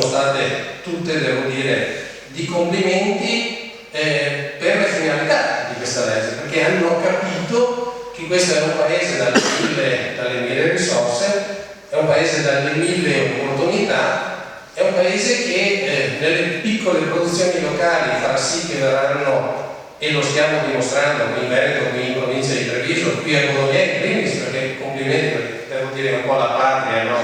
sono state tutte, devo dire, di complimenti per le finalità di questa legge, perché hanno capito che questo è un paese dalle mille risorse, è un paese dalle mille opportunità, è un paese che nelle piccole produzioni locali farà sì che verranno, e lo stiamo dimostrando qui in Veneto, qui in provincia di Treviso, qui a Bologna in primis, perché complimenti, perché devo dire un po' la patria, no,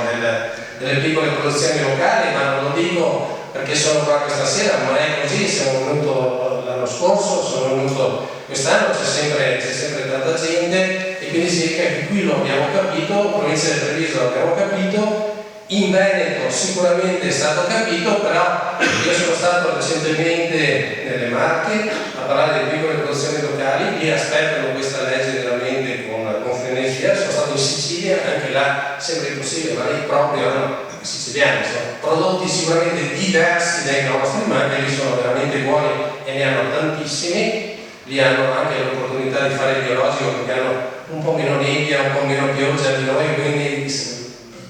delle piccole produzioni locali, ma non lo dico perché sono qua questa sera, ma è così, siamo venuto l'anno scorso, sono venuto quest'anno, c'è sempre tanta gente, e quindi significa che qui lo abbiamo capito, in provincia di Treviso lo abbiamo capito, in Veneto sicuramente è stato capito, però io sono stato recentemente nelle Marche a parlare di piccole produzioni locali che aspettano questa legge veramente con frenesia. Sono stato in Sicilia, anche là sembra impossibile, ma lì proprio siciliani sono prodotti sicuramente diversi dai nostri, ma anche lì sono veramente buoni e ne hanno tantissimi. Lì hanno anche l'opportunità di fare il biologico perché hanno un po' meno nebbia, un po' meno pioggia di noi, quindi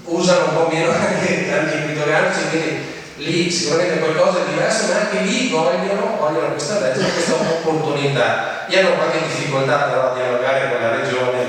usano un po' meno anche tanti equatoriani, quindi lì sicuramente qualcosa di diverso, ma anche lì vogliono questa legge, questa opportunità. Gli hanno qualche difficoltà però a dialogare con la regione,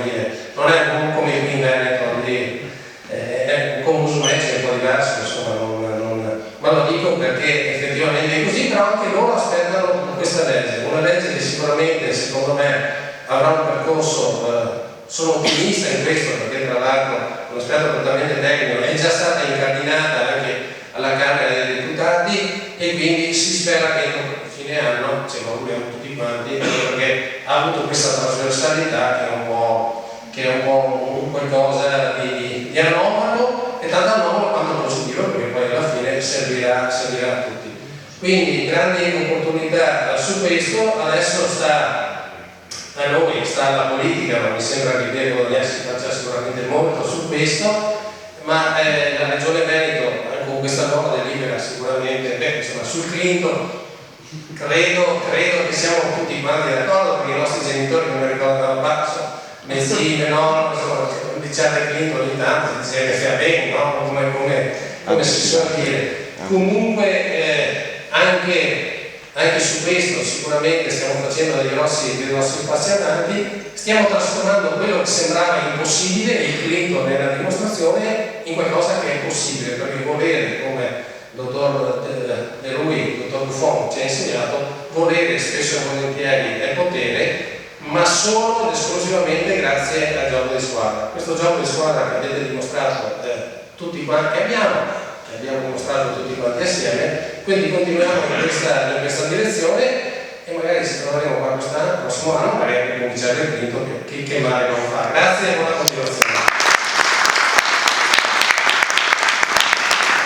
non è come qui in Veneto, lì è con Musumeci è un po' diverso, insomma, ma lo dico perché effettivamente è così, però anche loro aspettano questa legge, una legge che sicuramente secondo me avrà un percorso, sono ottimista in questo perché tra l'altro un aspetto totalmente tecnico è già stata incardinata anche alla Camera dei Deputati e quindi si spera che a fine anno ce lo auguriamo tutti quanti, perché ha avuto questa trasversalità che è un po' un qualcosa di anomalo, e tanto anomalo quanto positivo, perché poi alla fine servirà a tutti. Quindi grandi opportunità su questo, adesso sta a noi, sta alla politica, ma mi sembra che Piero Bolognesi faccia sicuramente molto su questo, ma la Regione Veneto con questa nuova delibera sicuramente, insomma, sul Clinton credo che siamo tutti quanti d'accordo, perché i nostri genitori non mi ricordano basso, mezzine, no, insomma, diciate Clinton ogni tanto, diceva che fa bene, no? Come si suol dire. Comunque anche su questo sicuramente stiamo facendo dei grossi passi avanti, stiamo trasformando quello che sembrava impossibile, il Clinton nella dimostrazione, in qualcosa che è possibile, perché volere, come il dottor De Lui, il dottor Buffon ci ha insegnato, volere spesso e volentieri è potere, ma solo ed esclusivamente grazie al gioco di squadra. Questo gioco di squadra che avete dimostrato tutti quanti che abbiamo dimostrato tutti quanti assieme, quindi continuiamo in questa direzione e magari ci troveremo qua quest'anno, il prossimo anno, magari per cominciare il quinto, che male non fa. Grazie e buona continuazione.